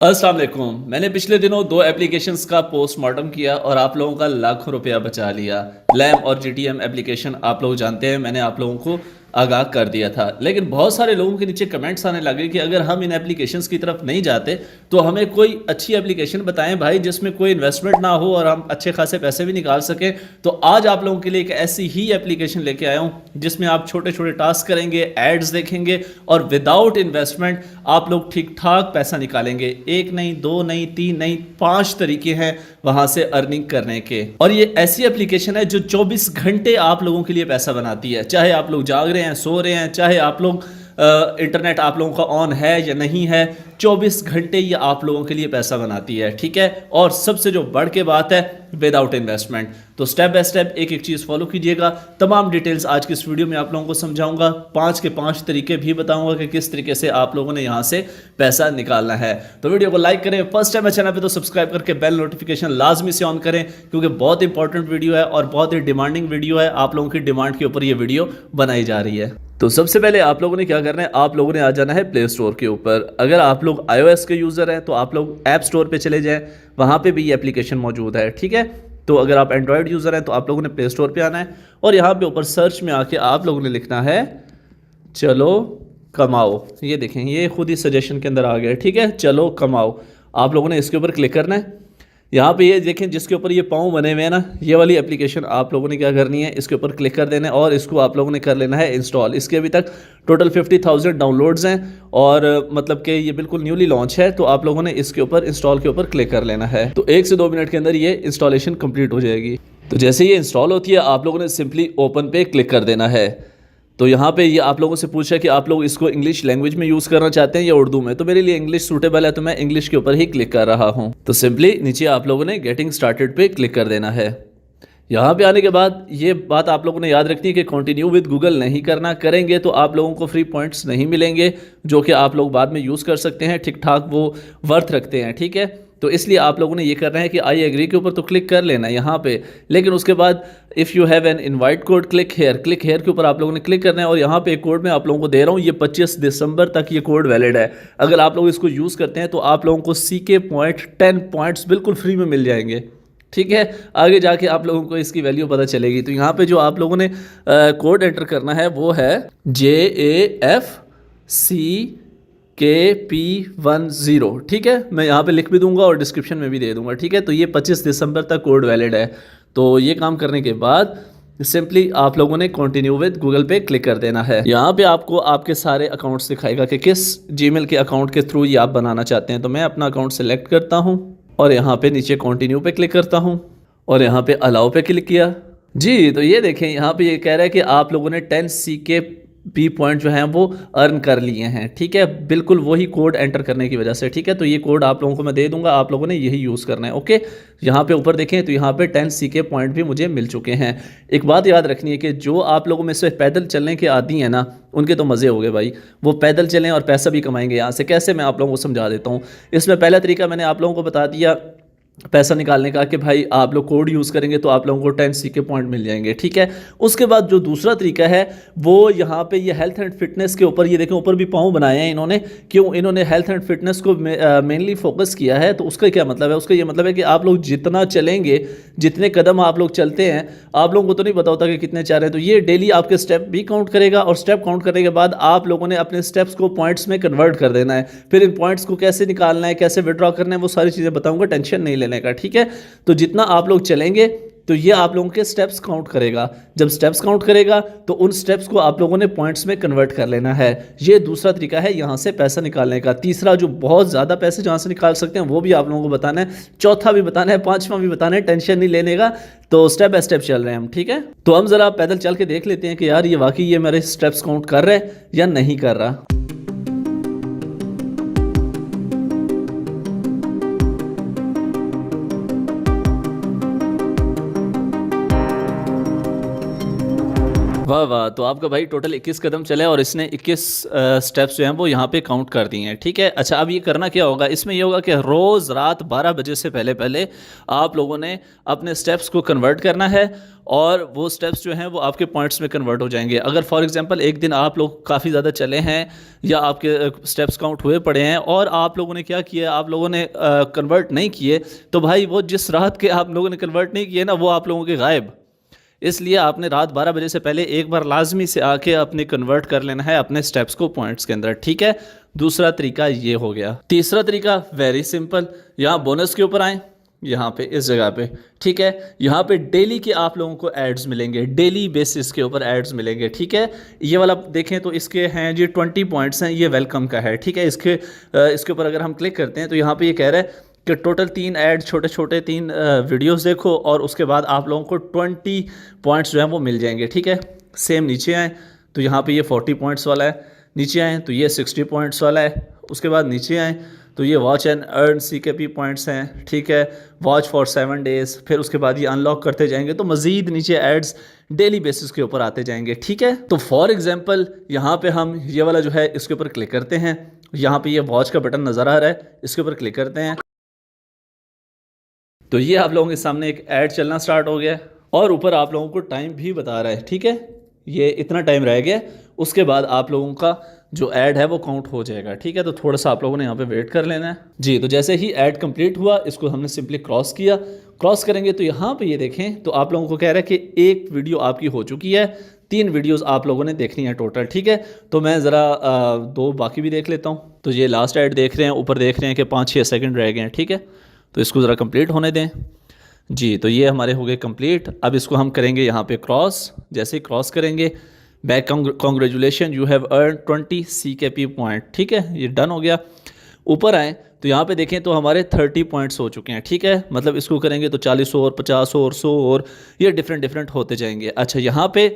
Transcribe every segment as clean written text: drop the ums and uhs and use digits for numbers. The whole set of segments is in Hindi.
अस्सलाम वालेकुम। मैंने पिछले दिनों 2 एप्लीकेशंस का पोस्टमार्टम किया और आप लोगों का लाखों रुपया बचा लिया। लैम और जीटीएम एप्लीकेशन आप लोग जानते हैं, मैंने आप लोगों को आगाह कर दिया था। लेकिन बहुत सारे लोगों के नीचे कमेंट्स आने लगे कि अगर हम इन एप्लीकेशंस की तरफ नहीं जाते तो हमें कोई अच्छी एप्लीकेशन बताएं भाई, जिसमें कोई इन्वेस्टमेंट ना हो और हम अच्छे खासे पैसे भी निकाल सकें। तो आज आप लोगों के लिए एक ऐसी ही एप्लीकेशन लेके आया हूँ जिसमें आप छोटे छोटे टास्क करेंगे, एड्स देखेंगे और विदाउट इन्वेस्टमेंट आप लोग ठीक ठाक पैसा निकालेंगे। एक नहीं, दो नहीं, तीन नहीं, 5 तरीके हैं वहां से अर्निंग करने के। और ये ऐसी एप्लीकेशन है जो 24 घंटे आप लोगों के लिए पैसा बनाती है। चाहे आप लोग जाग रहे हैं, सो रहे हैं, चाहे आप लोग इंटरनेट आप लोगों का ऑन है या नहीं है, 24 घंटे ये आप लोगों के लिए पैसा बनाती है। ठीक है, और सबसे जो बढ़ के बात है, विदाउट इन्वेस्टमेंट। तो स्टेप बाय स्टेप एक एक चीज़ फॉलो कीजिएगा। तमाम डिटेल्स आज की इस वीडियो में आप लोगों को समझाऊंगा। 5 के 5 तरीके भी बताऊंगा कि किस तरीके से आप लोगों ने यहाँ से पैसा निकालना है। तो वीडियो को लाइक करें, फर्स्ट टाइम है चैनल पे तो सब्सक्राइब करके बेल नोटिफिकेशन लाजमी से ऑन करें, क्योंकि बहुत इंपॉर्टेंट वीडियो है और बहुत ही डिमांडिंग वीडियो है। आप लोगों की डिमांड के ऊपर ये वीडियो बनाई जा रही है। तो सबसे पहले आप लोगों ने क्या करना है, आप लोगों ने आ जाना है प्ले स्टोर के ऊपर। अगर आप लोग iOS के यूज़र हैं तो आप लोग ऐप स्टोर पे चले जाएं, वहाँ पे भी ये एप्लीकेशन मौजूद है। ठीक है, तो अगर आप एंड्रॉयड यूज़र हैं तो आप लोगों ने प्ले स्टोर पे आना है और यहाँ पे ऊपर सर्च में आके आप लोगों ने लिखना है चलो कमाओ। ये देखें, ये खुद ही सजेशन के अंदर आ गया। ठीक है, चलो कमाओ, आप लोगों ने इसके ऊपर क्लिक करना है। यहाँ पे ये देखें, जिसके ऊपर ये पाँव बने हुए हैं ना, ये वाली एप्लीकेशन आप लोगों ने क्या करनी है, इसके ऊपर क्लिक कर देना है और इसको आप लोगों ने कर लेना है इंस्टॉल। इसके अभी तक टोटल 50,000 डाउनलोड्स हैं और मतलब कि ये बिल्कुल न्यूली लॉन्च है। तो आप लोगों ने इसके ऊपर इंस्टॉल के ऊपर क्लिक कर लेना है। तो 1 से 2 मिनट के अंदर ये इंस्टॉलेशन कंप्लीट हो जाएगी। तो जैसे ये इंस्टॉल होती है, आप लोगों ने सिंपली ओपन पे क्लिक कर देना है। तो यहाँ पे ये आप लोगों से पूछा कि आप लोग इसको इंग्लिश लैंग्वेज में यूज़ करना चाहते हैं या उर्दू में। तो मेरे लिए इंग्लिश सूटेबल है तो मैं इंग्लिश के ऊपर ही क्लिक कर रहा हूँ। तो सिंपली नीचे आप लोगों ने गेटिंग स्टार्टेड पे क्लिक कर देना है। यहाँ पे आने के बाद ये बात आप लोगों ने याद रखनी है कि कंटिन्यू विद गूगल नहीं करना। करेंगे तो आप लोगों को फ्री पॉइंट्स नहीं मिलेंगे, जो कि आप लोग बाद में यूज़ कर सकते हैं। ठीक ठाक वो वर्थ रखते हैं। ठीक है, तो इसलिए आप लोगों ने ये करना है कि आई एग्री के ऊपर तो क्लिक कर लेना है यहाँ पे, लेकिन उसके बाद if you have an invite code click here के ऊपर आप लोगों ने क्लिक करना है। और यहाँ पे एक कोड मैं आप लोगों को दे रहा हूँ, ये 25 दिसंबर तक ये कोड वैलिड है। अगर आप लोग इसको यूज़ करते हैं तो आप लोगों को CK पॉइंट 10 पॉइंट्स बिल्कुल फ्री में मिल जाएंगे। ठीक है, आगे जाके आप लोगों को इसकी वैल्यू पता चलेगी। तो यहाँ पे जो आप लोगों ने कोड एंटर करना है वो है JAFCKP10। ठीक है, मैं यहाँ पे लिख भी दूंगा और डिस्क्रिप्शन में भी दे दूंगा। ठीक है, तो ये 25 दिसंबर तक कोड वैलिड है। तो ये काम करने के बाद सिंपली आप लोगों ने कंटिन्यू विद गूगल पे क्लिक कर देना है। यहाँ पे आपको आपके सारे अकाउंट्स दिखाएगा कि किस जीमेल के अकाउंट के थ्रू ये आप बनाना चाहते हैं। तो मैं अपना अकाउंट सेलेक्ट करता हूँ और यहाँ पे नीचे कंटिन्यू पे क्लिक करता हूँ और यहाँ पे अलाउ पे क्लिक किया जी। तो ये देखें, यहाँ पे ये कह रहा है कि आप लोगों ने 10 CKP पॉइंट जो हैं वो अर्न कर लिए हैं। ठीक है, बिल्कुल वही कोड एंटर करने की वजह से। ठीक है, तो ये कोड आप लोगों को मैं दे दूंगा, आप लोगों ने यही यूज़ करना है। ओके, यहाँ पे ऊपर देखें तो यहाँ पे 10 CK पॉइंट भी मुझे मिल चुके हैं। एक बात याद रखनी है कि जो आप लोगों में से पैदल चलने के आदी हैं ना, उनके तो मज़े हो गए भाई। वो पैदल चलें और पैसा भी कमाएंगे यहाँ से। कैसे, मैं आप लोगों को समझा देता हूँ। इसमें पहला तरीका मैंने आप लोगों को बता दिया पैसा निकालने का कि भाई आप लोग कोड यूज़ करेंगे तो आप लोगों को 10 CK पॉइंट मिल जाएंगे। ठीक है, उसके बाद जो दूसरा तरीका है वो यहाँ पे ये हेल्थ एंड फिटनेस के ऊपर, ये देखें ऊपर भी पाँव बनाए हैं इन्होंने। क्यों, इन्होंने हेल्थ एंड फिटनेस को मेनली फोकस किया है। तो उसका क्या मतलब है, उसका ये मतलब है कि आप लोग जितना चलेंगे, जितने कदम आप लोग चलते हैं, आप लोगों को तो नहीं पता होता कि कितने चाह रहे हैं। तो ये डेली आपके स्टेप भी काउंट करेगा और स्टेप काउंट करने के बाद आप लोगों ने अपने स्टेप्स को पॉइंट्स में कन्वर्ट कर देना है। फिर इन पॉइंट्स को कैसे निकालना है, कैसे विड्रॉ करना है, वो सारी चीज़ें बताऊँगा, टेंशन नहीं लेने का। ठीक है, तो जितना आप लोग चलेंगे तो ये आप लोगों के स्टेप्स काउंट करेगा। जब स्टेप्स काउंट करेगा तो उन स्टेप्स को आप लोगों ने पॉइंट्स में कन्वर्ट कर लेना है। ये दूसरा तरीका है यहाँ से पैसा निकालने का। तीसरा, जो बहुत ज़्यादा पैसे जहाँ से निकाल सकते हैं, वो भी आप लोगों को बताना है। चौथा भी बताना है, पांचवा भी बताना है, टेंशन नहीं लेने का। तो स्टेप बाय स्टेप चल रहे हैं हम। ठीक है, तो हम ज़रा पैदल चल के देख लेते हैं कि यार ये वाकई ये मेरे स्टेप्स काउंट कर रहा है या नहीं कर रहा। वाह वाह, तो आपका भाई टोटल 21 कदम चले और इसने 21 स्टेप्स जो हैं वो यहाँ पे काउंट कर दिए हैं। ठीक है, अच्छा अब ये करना क्या होगा, इसमें ये होगा कि रोज़ रात 12 बजे से पहले पहले आप लोगों ने अपने स्टेप्स को कन्वर्ट करना है और वो स्टेप्स जो हैं वो आपके पॉइंट्स में कन्वर्ट हो जाएंगे। अगर फॉर एग्जांपल एक दिन आप लोग काफ़ी ज़्यादा चले हैं या आपके स्टेप्स काउंट हुए पड़े हैं और आप लोगों ने क्या किया, आप लोगों ने कन्वर्ट नहीं किए, तो भाई वो जिस रात के आप लोगों ने कन्वर्ट नहीं किए ना, वो आप लोगों के गायब। इसलिए आपने रात 12 बजे से पहले एक बार लाजमी से आके अपने कन्वर्ट कर लेना है अपने स्टेप्स को पॉइंट्स के अंदर। ठीक है, दूसरा तरीका ये हो गया। तीसरा तरीका वेरी सिंपल, यहाँ बोनस के ऊपर आए, यहाँ पे इस जगह पे। ठीक है, यहाँ पे डेली के आप लोगों को एड्स मिलेंगे, डेली बेसिस के ऊपर एड्स मिलेंगे। ठीक है, ये वाला देखें तो इसके हैं जी 20 पॉइंट्स हैं, ये वेलकम का है। ठीक है, इसके ऊपर अगर हम क्लिक करते हैं तो यहाँ पे ये कह रहा है कि टोटल 3 ऐड, छोटे छोटे 3 वीडियोस देखो और उसके बाद आप लोगों को 20 पॉइंट्स जो हैं वो मिल जाएंगे। ठीक है, सेम नीचे आए तो यहाँ पे ये 40 पॉइंट्स वाला है, नीचे आए तो ये 60 पॉइंट्स वाला है, उसके बाद नीचे आए तो ये watch and earn CKP points हैं। ठीक है, वॉच फॉर 7 डेज़, फिर उसके बाद ये अनलॉक करते जाएंगे तो मज़ीद नीचे एड्स डेली बेसिस के ऊपर आते जाएंगे। ठीक है, तो फॉर एग्जांपल यहाँ पे हम ये वाला जो है इसके ऊपर क्लिक करते हैं, यहाँ पे ये वॉच का बटन नज़र आ रहा है, इसके ऊपर क्लिक करते हैं तो ये आप लोगों के सामने एक ऐड चलना स्टार्ट हो गया और ऊपर आप लोगों को टाइम भी बता रहा है। ठीक है, ये इतना टाइम रह गया, उसके बाद आप लोगों का जो ऐड है वो काउंट हो जाएगा। ठीक है, तो थोड़ा सा आप लोगों ने यहाँ पे वेट कर लेना है जी। तो जैसे ही ऐड कंप्लीट हुआ, इसको हमने सिंपली क्रॉस किया, क्रॉस करेंगे तो यहाँ पे ये देखें तो आप लोगों को कह रहा है कि एक वीडियो आपकी हो चुकी है, 3 वीडियोस आप लोगों ने देखनी है टोटल। ठीक है, तो मैं ज़रा 2 बाकी भी देख लेता हूँ। तो ये लास्ट ऐड देख रहे हैं, ऊपर देख रहे हैं कि 5-6 सेकंड रह गए हैं। ठीक है, तो इसको ज़रा कंप्लीट होने दें जी। तो ये हमारे हो गए कंप्लीट। अब इसको हम करेंगे यहाँ पे क्रॉस, जैसे ही क्रॉस करेंगे back, congratulation you have earn 20 CKP point. ठीक है, ये डन हो गया। ऊपर आएँ तो यहाँ पे देखें तो हमारे 30 पॉइंट्स हो चुके हैं। ठीक है, मतलब इसको करेंगे तो 40 और 50 और 100 और ये डिफरेंट होते जाएंगे। अच्छा, यहाँ पे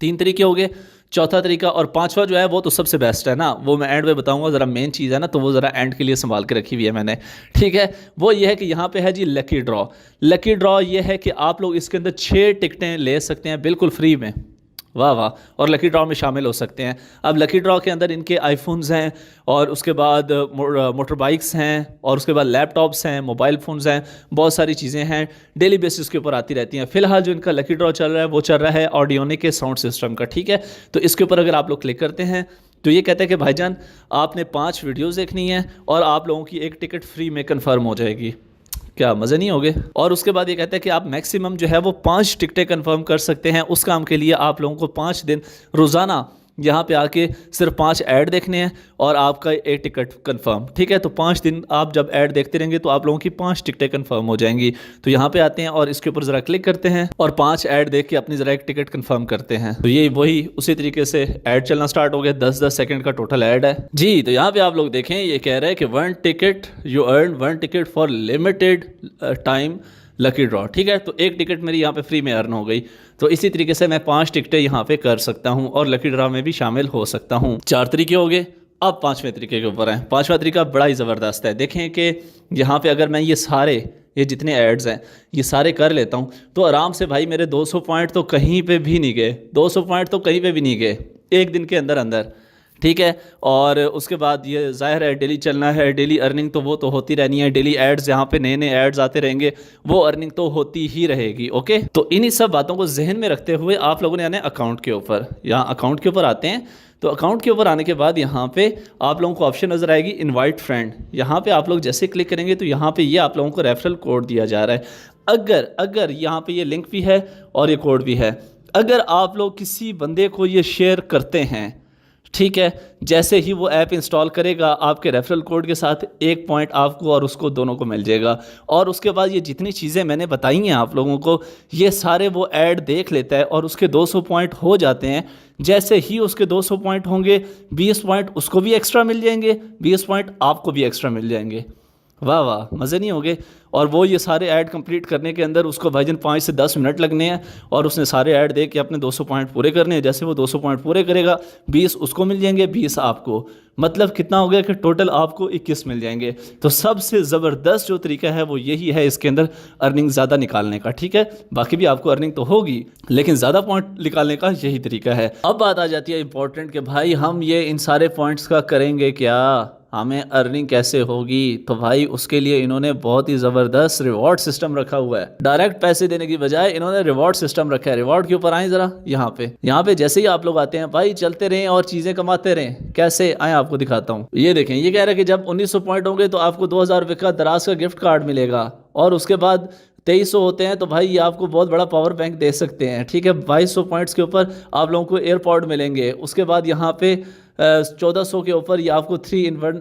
3 तरीके हो गए, चौथा तरीका और पांचवा जो है वो तो सबसे बेस्ट है ना, वो मैं एंड में बताऊंगा। ज़रा मेन चीज़ है ना, तो वो ज़रा एंड के लिए संभाल के रखी हुई है मैंने। ठीक है, वो ये है कि यहाँ पे है जी लकी ड्रॉ। लकी ड्रॉ ये है कि आप लोग इसके अंदर 6 टिकटें ले सकते हैं बिल्कुल फ्री में। वाह वाह, और लकी ड्रॉ में शामिल हो सकते हैं। अब लकी ड्रॉ के अंदर इनके आईफोन्स हैं और उसके बाद मोटर बाइक्स हैं और उसके बाद लैपटॉप्स हैं, मोबाइल फ़ोन्स हैं, बहुत सारी चीज़ें हैं, डेली बेसिस के ऊपर आती रहती हैं। फिलहाल जो इनका लकी ड्रॉ चल रहा है वो चल रहा है ऑडियोनिक के साउंड सिस्टम का। ठीक है, तो इसके ऊपर अगर आप लोग क्लिक करते हैं तो ये कहता है कि भाईजान आपने 5 वीडियोज़ देखनी है और आप लोगों की एक टिकट फ्री में कन्फर्म हो जाएगी। क्या मज़े नहीं होगे। और उसके बाद ये कहता है कि आप मैक्सिमम जो है वो 5 टिकटें कंफर्म कर सकते हैं। उस काम के लिए आप लोगों को 5 दिन रोज़ाना यहाँ पे आके सिर्फ 5 ऐड देखने हैं और आपका एक टिकट कंफर्म। ठीक है, तो 5 दिन आप जब ऐड देखते रहेंगे तो आप लोगों की 5 टिकटें कंफर्म हो जाएंगी। तो यहाँ पे आते हैं और इसके ऊपर ज़रा क्लिक करते हैं और 5 ऐड देख के अपनी ज़रा एक टिकट कंफर्म करते हैं। तो ये वही उसी तरीके से ऐड चलना स्टार्ट हो गया। 10-10 सेकंड का टोटल ऐड है जी। तो यहाँ पे आप लोग देखें, ये कह रहा है कि 1 ticket you earn 1 ticket for limited time lucky draw. ठीक है, तो एक टिकट मेरी यहाँ पे फ्री में अर्न हो गई। तो इसी तरीके से मैं 5 टिकटें यहाँ पे कर सकता हूँ और लकी ड्रॉ में भी शामिल हो सकता हूँ। 4 तरीके हो गए। अब 5वें तरीके के ऊपर हैं। 5वां तरीका बड़ा ही ज़बरदस्त है। देखें कि यहाँ पे अगर मैं ये जितने एड्स हैं ये सारे कर लेता हूँ तो आराम से भाई मेरे 200 पॉइंट तो कहीं पे भी नहीं गए। 200 पॉइंट तो कहीं पे भी नहीं गए एक दिन के अंदर अंदर। ठीक है, और उसके बाद ये ज़ाहिर है डेली चलना है, डेली अर्निंग तो वो तो होती रहनी है। डेली एड्स यहाँ पे नए एड्स आते रहेंगे, वो अर्निंग तो होती ही रहेगी। ओके, तो इन्हीं सब बातों को जहन में रखते हुए आप लोगों ने आने अकाउंट के ऊपर, यहाँ अकाउंट के ऊपर आते हैं। तो अकाउंट के ऊपर आने के बाद यहाँ पे आप लोगों को ऑप्शन नज़र आएगी इनवाइट फ्रेंड। यहाँ पे आप लोग जैसे क्लिक करेंगे तो यहाँ पे ये आप लोगों को रेफरल कोड दिया जा रहा है। अगर यहाँ पे ये लिंक भी है और ये कोड भी है, अगर आप लोग किसी बंदे को ये शेयर करते हैं, ठीक है, जैसे ही वो ऐप इंस्टॉल करेगा आपके रेफरल कोड के साथ 1 पॉइंट आपको और उसको दोनों को मिल जाएगा। और उसके बाद ये जितनी चीज़ें मैंने बताई हैं आप लोगों को, ये सारे वो ऐड देख लेता है और उसके 200 पॉइंट हो जाते हैं। जैसे ही उसके 200 पॉइंट होंगे 20 पॉइंट उसको भी एक्स्ट्रा मिल जाएंगे, 20 पॉइंट आपको भी एक्स्ट्रा मिल जाएंगे। वाह वाह, मज़े नहीं होंगे। और वो ये सारे ऐड कंप्लीट करने के अंदर उसको भाईजान 5 से 10 मिनट लगने हैं, और उसने सारे ऐड दे के अपने 200 पॉइंट पूरे करने हैं। जैसे वो 200 पॉइंट पूरे करेगा, 20 उसको मिल जाएंगे, 20 आपको। मतलब कितना हो गया कि टोटल आपको 21 मिल जाएंगे। तो सबसे ज़बरदस्त जो तरीका है वो यही है इसके अंदर अर्निंग ज़्यादा निकालने का, ठीक है। बाकी भी आपको अर्निंग तो होगी, लेकिन ज़्यादा पॉइंट निकालने का यही तरीका है। अब बात आ जाती है इंपॉर्टेंट कि भाई हम ये इन सारे पॉइंट्स का करेंगे क्या, हमें अर्निंग कैसे होगी। तो भाई उसके लिए इन्होंने बहुत ही ज़बरदस्त रिवॉर्ड सिस्टम रखा हुआ है। डायरेक्ट पैसे देने की बजाय इन्होंने रिवॉर्ड सिस्टम रखा है। रिवॉर्ड के ऊपर आए ज़रा, यहाँ पे जैसे ही आप लोग आते हैं भाई चलते रहें और चीज़ें कमाते रहें। कैसे आए आपको दिखाता हूँ। ये देखें, ये कह रहा है कि जब 1900 पॉइंट होंगे तो आपको 2000 रुपये का दराज का गिफ्ट कार्ड मिलेगा, और उसके बाद 2300 होते हैं तो भाई ये आपको बहुत बड़ा पावर बैंक दे सकते हैं, ठीक है। 2200 पॉइंट्स के ऊपर आप लोगों को एयरपॉड मिलेंगे। उसके बाद यहाँ पे 1400 के ऊपर ये आपको 3-in-1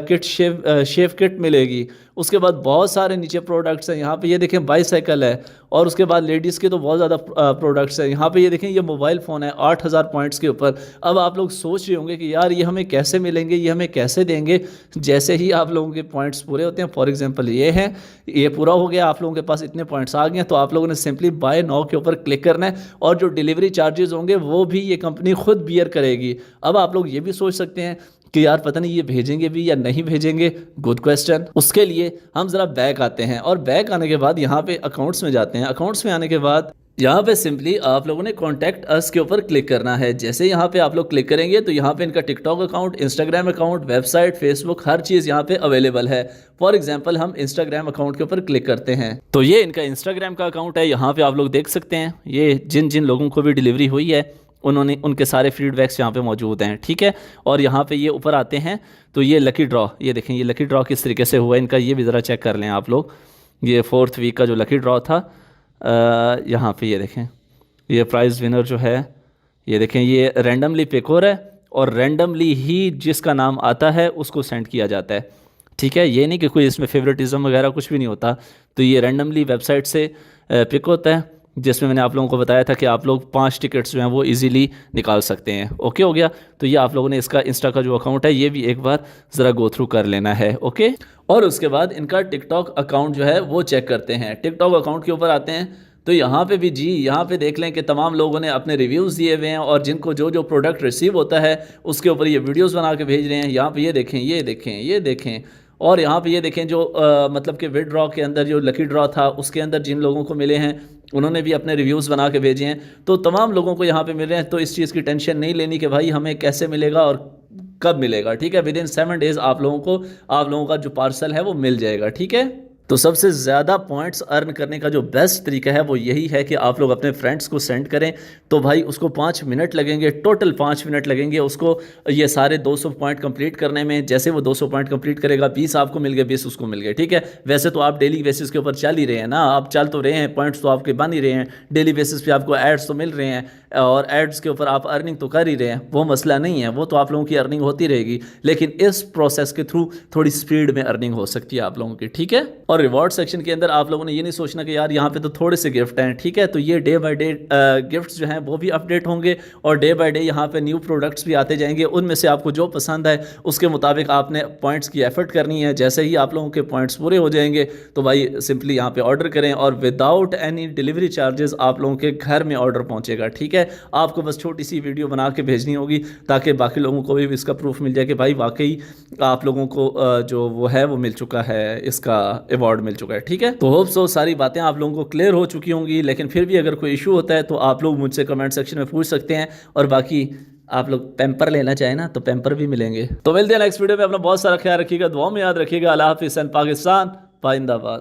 किट शेव किट मिलेगी। उसके बाद बहुत सारे नीचे प्रोडक्ट्स हैं। यहाँ पे ये देखें बाईसाइकिल है, और उसके बाद लेडीज़ के तो बहुत ज़्यादा प्रोडक्ट्स हैं। यहाँ पे ये देखें, ये मोबाइल फ़ोन है 8000 पॉइंट्स के ऊपर। अब आप लोग सोच रहे होंगे कि यार ये हमें कैसे मिलेंगे, ये हमें कैसे देंगे। जैसे ही आप लोगों के पॉइंट्स पूरे होते हैं, फॉर एग्जांपल ये है, ये पूरा हो गया, आप लोगों के पास इतने पॉइंट्स आ गए हैं, तो आप लोगों ने सिंपली बाय नाउ के ऊपर क्लिक करना है, और जो डिलीवरी चार्जेस होंगे वो भी ये कंपनी खुद बियर करेगी। अब आप लोग ये भी सोच सकते हैं कि यार पता नहीं ये भेजेंगे भी या नहीं भेजेंगे। Good question. उसके लिए हम ज़रा बैक आते हैं, और बैक आने के बाद यहाँ पे अकाउंट्स में जाते हैं। अकाउंट्स में आने के बाद यहाँ पे सिंपली आप लोगों ने कॉन्टैक्ट अस के ऊपर क्लिक करना है। जैसे यहाँ पे आप लोग क्लिक करेंगे तो यहाँ पे इनका TikTok account, Instagram account, website, Facebook, हर चीज़ यहाँ पे अवेलेबल है। फॉर एग्जांपल हम इंस्टाग्राम अकाउंट के ऊपर क्लिक करते हैं तो ये इनका इंस्टाग्राम का अकाउंट है। यहाँ पे आप लोग देख सकते हैं, ये जिन जिन लोगों को भी डिलीवरी हुई है उन्होंने, उनके सारे फीडबैक्स यहाँ पे मौजूद हैं, ठीक है। और यहाँ पे ये ऊपर आते हैं तो ये लकी ड्रॉ, ये देखें ये लकी ड्रॉ किस तरीके से हुआ है इनका, ये भी ज़रा चेक कर लें आप लोग। ये 4th वीक का जो लकी ड्रॉ था, यहाँ पे ये देखें, ये प्राइज़ विनर जो है, ये देखें ये रैंडमली पिक हो रहा है, और रैंडमली ही जिसका नाम आता है उसको सेंड किया जाता है, ठीक है। ये नहीं कि कोई इसमें फेवरेटिज़म वगैरह कुछ भी नहीं होता। तो ये रैंडमली वेबसाइट से पिक होता है, जिसमें मैंने आप लोगों को बताया था कि आप लोग 5 टिकट्स जो हैं वो इजीली निकाल सकते हैं। ओके हो गया। तो ये आप लोगों ने इसका इंस्टा का जो अकाउंट है ये भी एक बार ज़रा गो थ्रू कर लेना है, ओके। और उसके बाद इनका टिकटॉक अकाउंट जो है वो चेक करते हैं। टिकटॉक अकाउंट के ऊपर आते हैं तो यहाँ पे भी जी, यहाँ पे देख लें कि तमाम लोगों ने अपने रिव्यूज़ दिए हुए हैं, और जिनको जो जो प्रोडक्ट रिसीव होता है उसके ऊपर ये वीडियोज़ बना के भेज रहे हैं। यहाँ पे ये देखें, ये देखें, ये देखें, और यहाँ पे ये देखें जो मतलब कि विद ड्रॉ के अंदर जो लकी ड्रॉ था उसके अंदर जिन लोगों को मिले हैं उन्होंने भी अपने रिव्यूज़ बना के भेजे हैं। तो तमाम लोगों को यहाँ पे मिल रहे हैं। तो इस चीज़ की टेंशन नहीं लेनी कि भाई हमें कैसे मिलेगा और कब मिलेगा, ठीक है। विदिन 7 डेज़ आप लोगों का जो पार्सल है वो मिल जाएगा, ठीक है। तो सबसे ज़्यादा पॉइंट्स अर्न करने का जो बेस्ट तरीका है वो यही है कि आप लोग अपने फ्रेंड्स को सेंड करें। तो भाई उसको 5 मिनट लगेंगे, टोटल 5 मिनट लगेंगे उसको ये सारे 200 पॉइंट कंप्लीट करने में। जैसे वो 200 पॉइंट कंप्लीट करेगा, 20 आपको मिल गए, 20 उसको मिल गए, ठीक है। वैसे तो आप डेली बेसिस के ऊपर चल ही रहे हैं ना, आप चल तो रहे हैं, पॉइंट्स तो आपके बन ही रहे हैं, डेली बेसिस पे आपको एड्स तो मिल रहे हैं, और एड्स के ऊपर आप अर्निंग तो कर ही रहे हैं। वो मसला नहीं है, वो तो आप लोगों की अर्निंग होती रहेगी, लेकिन इस प्रोसेस के थ्रू थोड़ी स्पीड में अर्निंग हो सकती है आप लोगों की, ठीक है। और रिवॉर्ड सेक्शन के अंदर आप लोगों ने ये नहीं सोचना कि यार यहाँ पे तो थोड़े से गिफ्ट हैं, ठीक है। तो ये डे बाय डे गिफ्ट्स जो हैं वो भी अपडेट होंगे, और डे बाय डे यहाँ पे न्यू प्रोडक्ट्स भी आते जाएंगे। उनमें से आपको जो पसंद है उसके मुताबिक आपने पॉइंट्स की एफर्ट करनी है। जैसे ही आप लोगों के पॉइंट्स पूरे हो जाएंगे तो भाई सिंपली यहाँ पे ऑर्डर करें, और विदाउट एनी डिलीवरी चार्जेस आप लोगों के घर में ऑर्डर पहुँचेगा, ठीक है। आपको बस छोटी सी वीडियो बना के भेजनी होगी ताकि बाकी लोगों को भी इसका प्रूफ मिल जाए कि भाई वाकई आप लोगों को जो वो है वो मिल चुका है, इसका अवार्ड मिल चुका है, ठीक है। तो होप सो सारी बातें आप लोगों को क्लियर हो चुकी होंगी, लेकिन फिर भी अगर कोई इशू होता है तो आप लोग मुझसे कमेंट सेक्शन में पूछ सकते हैं। और बाकी आप लोग पैम्पर लेना चाहें ना तो पैम्पर भी मिलेंगे। तो मिलते हैं नेक्स्ट वीडियो में। अपना बहुत सारा ख्याल रखिएगा, दुआ में याद रखिएगा। अल्लाह हाफिज़ एंड पाकिस्तान जिंदाबाद।